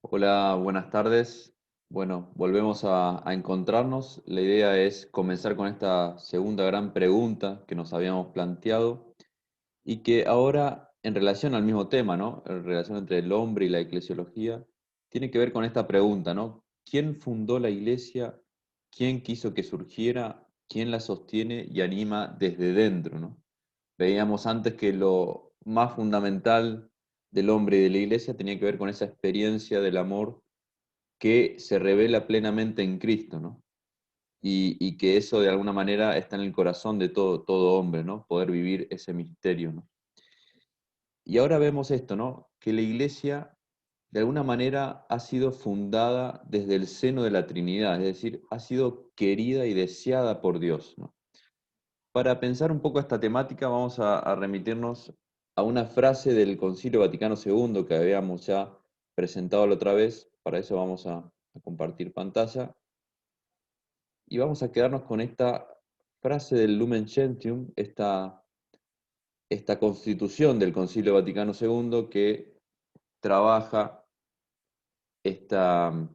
Hola, buenas tardes. Bueno, volvemos a encontrarnos. La idea es comenzar con esta segunda gran pregunta que nos habíamos planteado y que ahora, en relación al mismo tema, ¿no? En relación entre el hombre y la eclesiología, tiene que ver con esta pregunta, ¿no? ¿Quién fundó la iglesia? ¿Quién quiso que surgiera? ¿Quién la sostiene y anima desde dentro, ¿no? Veíamos antes que lo más fundamental del hombre y de la iglesia tenía que ver con esa experiencia del amor que se revela plenamente en Cristo, ¿no? Y que eso de alguna manera está en el corazón de todo hombre, ¿no? Poder vivir ese misterio, ¿no? Y ahora vemos esto, ¿no? Que la iglesia de alguna manera ha sido fundada desde el seno de la Trinidad, es decir, ha sido querida y deseada por Dios, ¿no? Para pensar un poco esta temática vamos a remitirnos a una frase del Concilio Vaticano II que habíamos ya presentado la otra vez. Para eso vamos a compartir pantalla. Y vamos a quedarnos con esta frase del Lumen Gentium, esta constitución del Concilio Vaticano II que trabaja esta,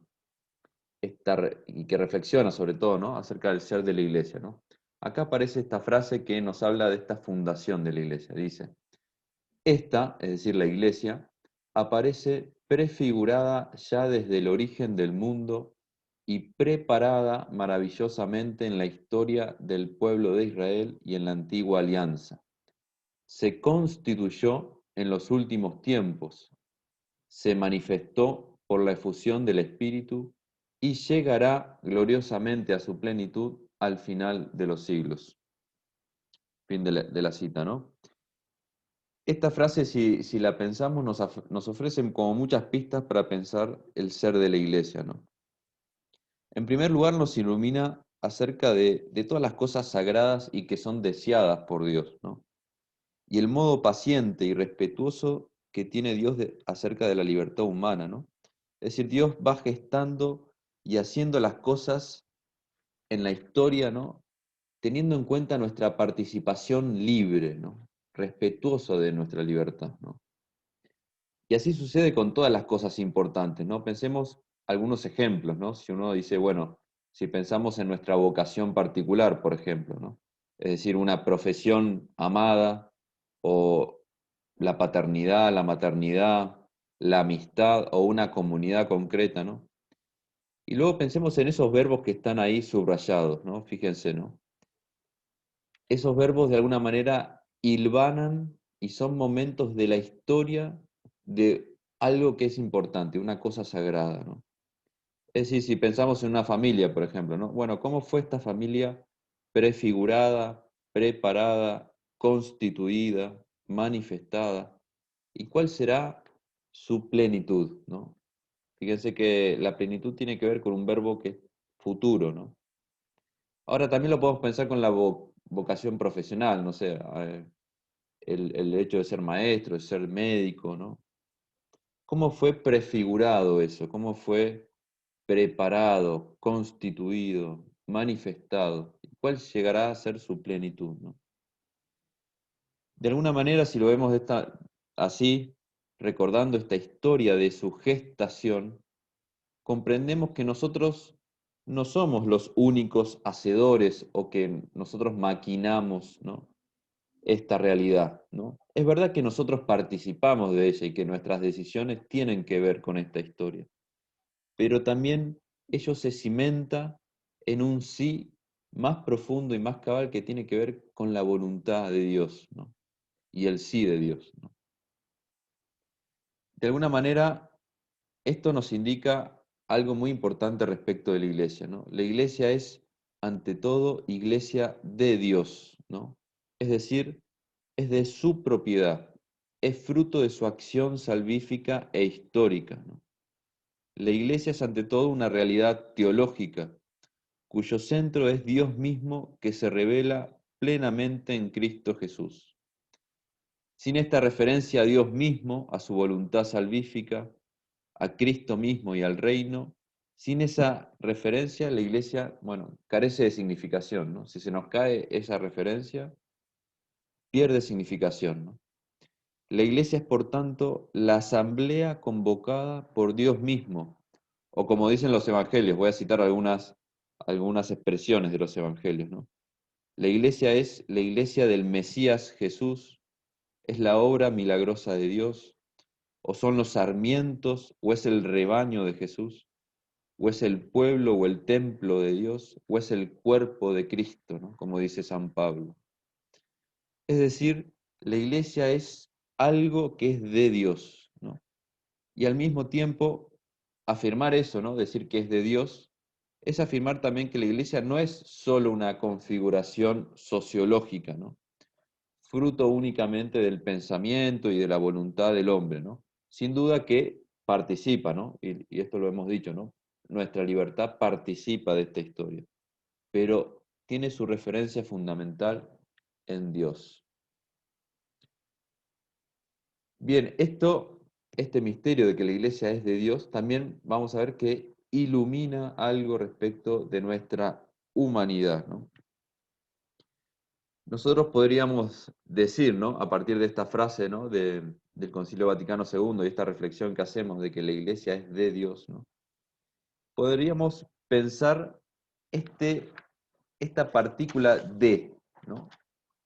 y que reflexiona sobre todo, ¿no? Acerca del ser de la iglesia, ¿no? Acá aparece esta frase que nos habla de esta fundación de la iglesia. Dice, esta, es decir, la iglesia, aparece prefigurada ya desde el origen del mundo y preparada maravillosamente en la historia del pueblo de Israel y en la antigua alianza. Se constituyó en los últimos tiempos, se manifestó por la efusión del Espíritu y llegará gloriosamente a su plenitud al final de los siglos. Fin de la cita, ¿no? Esta frase, si la pensamos, nos ofrece como muchas pistas para pensar el ser de la iglesia, ¿no? En primer lugar, nos ilumina acerca de todas las cosas sagradas y que son deseadas por Dios, ¿no? Y el modo paciente y respetuoso que tiene Dios acerca de la libertad humana, ¿no? Es decir, Dios va gestando y haciendo las cosas en la historia, ¿no? Teniendo en cuenta nuestra participación libre, ¿no? Respetuoso de nuestra libertad, ¿no? Y así sucede con todas las cosas importantes, ¿no? Pensemos algunos ejemplos, ¿no? Si uno dice, bueno, si pensamos en nuestra vocación particular, por ejemplo, ¿no? Es decir, una profesión amada o la paternidad, la maternidad, la amistad o una comunidad concreta, ¿no? Y luego pensemos en esos verbos que están ahí subrayados, ¿no? Fíjense, ¿no? Esos verbos de alguna manera hilvanan y son momentos de la historia de algo que es importante, una cosa sagrada, ¿no? Es decir, si pensamos en una familia, por ejemplo, ¿no? Bueno, ¿cómo fue esta familia prefigurada, preparada, constituida, manifestada? ¿Y cuál será su plenitud, ¿no? Fíjense que la plenitud tiene que ver con un verbo que es futuro, ¿no? Ahora también lo podemos pensar con la vocación profesional, no sé, el hecho de ser maestro, de ser médico, ¿no? ¿Cómo fue prefigurado eso? ¿Cómo fue preparado, constituido, manifestado? ¿Cuál llegará a ser su plenitud, ¿no? De alguna manera, si lo vemos así, recordando esta historia de su gestación, comprendemos que nosotros no somos los únicos hacedores o que nosotros maquinamos, ¿no? Esta realidad, ¿no? Es verdad que nosotros participamos de ella y que nuestras decisiones tienen que ver con esta historia, pero también ello se cimenta en un sí más profundo y más cabal que tiene que ver con la voluntad de Dios, ¿no? Y el sí de Dios, ¿no? De alguna manera, esto nos indica algo muy importante respecto de la iglesia, ¿no? La iglesia es, ante todo, iglesia de Dios, ¿no? Es decir, es de su propiedad, es fruto de su acción salvífica e histórica, ¿no? La iglesia es, ante todo, una realidad teológica, cuyo centro es Dios mismo que se revela plenamente en Cristo Jesús. Sin esta referencia a Dios mismo, a su voluntad salvífica, a Cristo mismo y al reino, sin esa referencia la iglesia, bueno, carece de significación, ¿no? Si se nos cae esa referencia, pierde significación, ¿no? la iglesia es, por tanto, la asamblea convocada por Dios mismo, o como dicen los evangelios, voy a citar algunas expresiones de los evangelios, ¿no? La iglesia es la iglesia del Mesías Jesús, es la obra milagrosa de Dios, o son los sarmientos, o es el rebaño de Jesús, o es el pueblo o el templo de Dios, o es el cuerpo de Cristo, ¿no? Como dice San Pablo. Es decir, la iglesia es algo que es de Dios, ¿no? Y al mismo tiempo, afirmar eso, ¿no? Decir que es de Dios, es afirmar también que la iglesia no es solo una configuración sociológica, ¿no? Fruto únicamente del pensamiento y de la voluntad del hombre, ¿no? Sin duda que participa, ¿no? Y esto lo hemos dicho, ¿no? Nuestra libertad participa de esta historia, pero tiene su referencia fundamental en Dios. Bien, este misterio de que la iglesia es de Dios, también vamos a ver que ilumina algo respecto de nuestra humanidad, ¿no? Nosotros podríamos decir, ¿no? A partir de esta frase, ¿no? Del Concilio Vaticano II y esta reflexión que hacemos de que la iglesia es de Dios, ¿no? Podríamos pensar esta partícula de, ¿no?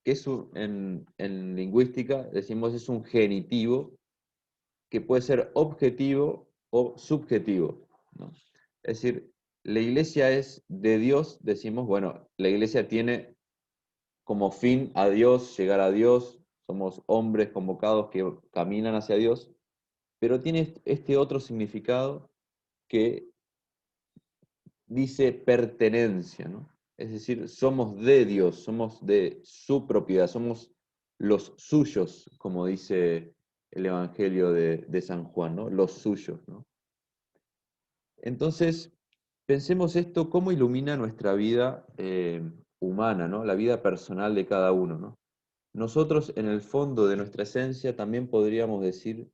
Que en lingüística decimos es un genitivo que puede ser objetivo o subjetivo, ¿no? Es decir, la iglesia es de Dios, decimos, bueno, la iglesia tiene como fin a Dios, llegar a Dios, somos hombres convocados que caminan hacia Dios, pero tiene este otro significado que dice pertenencia, ¿no? Es decir, somos de Dios, somos de su propiedad, somos los suyos, como dice el Evangelio de San Juan, ¿no? Los suyos, ¿no? Entonces, pensemos esto, cómo ilumina nuestra vida humana, ¿no? La vida personal de cada uno, ¿no? Nosotros, en el fondo de nuestra esencia, también podríamos decir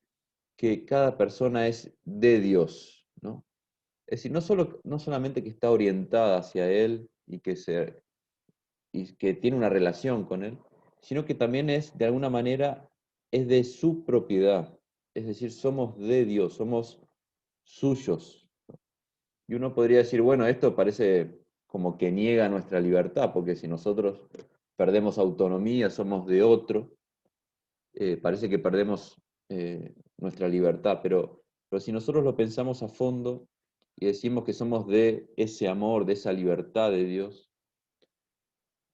que cada persona es de Dios, ¿no? Es decir, no solamente que está orientada hacia Él y que tiene una relación con Él, sino que también es, de alguna manera, es de su propiedad. Es decir, somos de Dios, somos suyos. Y uno podría decir, bueno, esto parece como que niega nuestra libertad, porque si nosotros perdemos autonomía, somos de otro, parece que perdemos nuestra libertad, pero si nosotros lo pensamos a fondo y decimos que somos de ese amor, de esa libertad de Dios,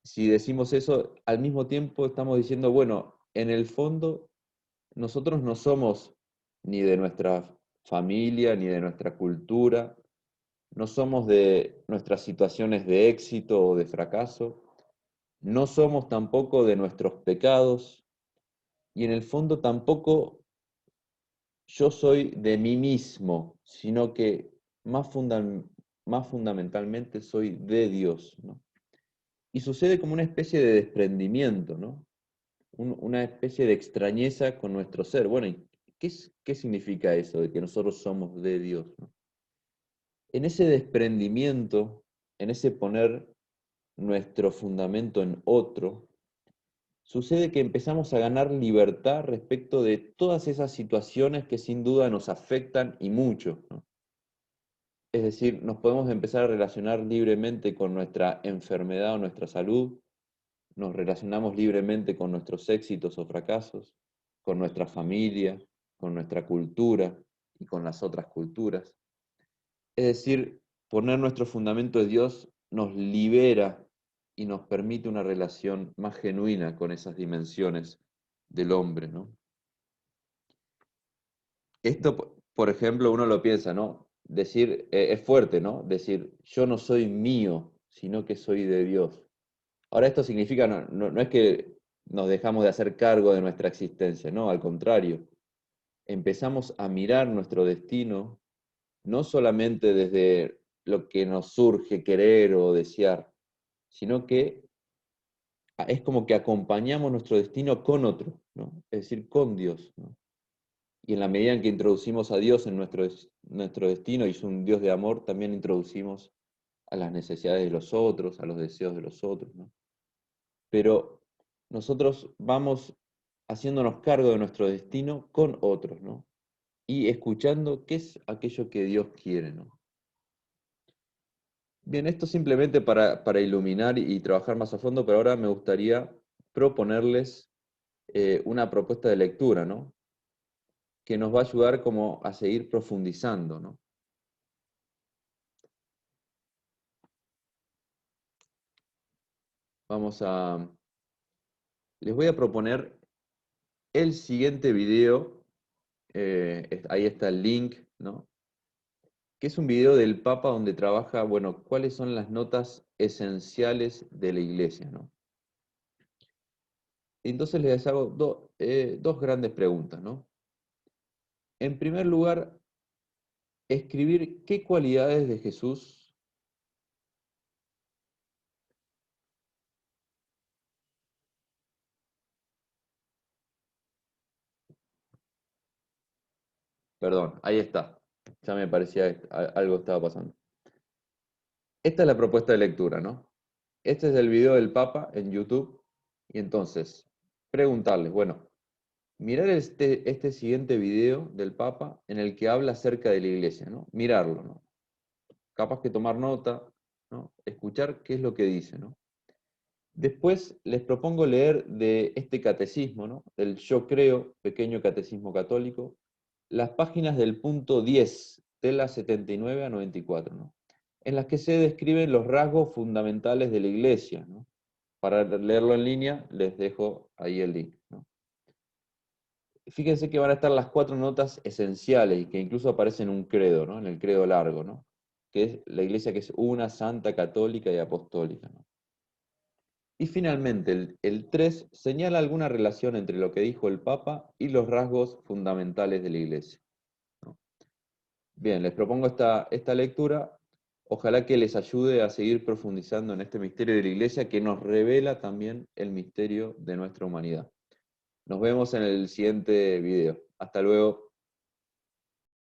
si decimos eso, al mismo tiempo estamos diciendo, bueno, en el fondo nosotros no somos ni de nuestra familia, ni de nuestra cultura, no somos de nuestras situaciones de éxito o de fracaso, no somos tampoco de nuestros pecados, y en el fondo tampoco yo soy de mí mismo, sino que más fundamentalmente soy de Dios, ¿no? Y sucede como una especie de desprendimiento, ¿no? Una especie de extrañeza con nuestro ser. Bueno, ¿y qué significa eso de que nosotros somos de Dios, ¿no? En ese desprendimiento, en ese poner nuestro fundamento en otro, sucede que empezamos a ganar libertad respecto de todas esas situaciones que sin duda nos afectan y mucho, ¿no? Es decir, nos podemos empezar a relacionar libremente con nuestra enfermedad o nuestra salud, nos relacionamos libremente con nuestros éxitos o fracasos, con nuestra familia, con nuestra cultura y con las otras culturas. Es decir, poner nuestro fundamento de Dios nos libera y nos permite una relación más genuina con esas dimensiones del hombre, ¿no? Esto, por ejemplo, uno lo piensa, ¿no? Decir, es fuerte, ¿no? Decir, yo no soy mío, sino que soy de Dios. Ahora, esto significa, no es que nos dejamos de hacer cargo de nuestra existencia, no, al contrario, empezamos a mirar nuestro destino no solamente desde lo que nos surge querer o desear, sino que es como que acompañamos nuestro destino con otro, ¿no? Es decir, con Dios, ¿no? Y en la medida en que introducimos a Dios en nuestro destino, y es un Dios de amor, también introducimos a las necesidades de los otros, a los deseos de los otros, ¿no? Pero nosotros vamos haciéndonos cargo de nuestro destino con otros, ¿no? Y escuchando qué es aquello que Dios quiere, ¿no? Bien, esto simplemente para iluminar y trabajar más a fondo, pero ahora me gustaría proponerles una propuesta de lectura, ¿no? Que nos va a ayudar como a seguir profundizando, ¿no? Les voy a proponer el siguiente video, ahí está el link, ¿no? Que es un video del Papa donde trabaja, bueno, cuáles son las notas esenciales de la Iglesia, ¿no? Entonces les hago dos grandes preguntas, ¿no? En primer lugar, escribir qué cualidades de Jesús, perdón, ahí está, ya me parecía que algo estaba pasando. Esta es la propuesta de lectura, ¿no? Este es el video del Papa en YouTube, y entonces, preguntarles, bueno, mirar este siguiente video del Papa en el que habla acerca de la Iglesia, ¿no? Mirarlo, ¿no? Capaz que tomar nota, ¿no? Escuchar qué es lo que dice, ¿no? Después les propongo leer de este catecismo, ¿no? Del Yo Creo, pequeño catecismo católico, las páginas del punto 10 de la 79 a 94, ¿no? En las que se describen los rasgos fundamentales de la Iglesia, ¿no? Para leerlo en línea, les dejo ahí el link, ¿no? Fíjense que van a estar las 4 notas esenciales y que incluso aparecen en un credo, ¿no? En el credo largo, ¿no? Que es la Iglesia que es una, santa, católica y apostólica, ¿no? Y finalmente, el 3 señala alguna relación entre lo que dijo el Papa y los rasgos fundamentales de la Iglesia, ¿no? Bien, les propongo esta lectura. Ojalá que les ayude a seguir profundizando en este misterio de la Iglesia que nos revela también el misterio de nuestra humanidad. Nos vemos en el siguiente video. Hasta luego.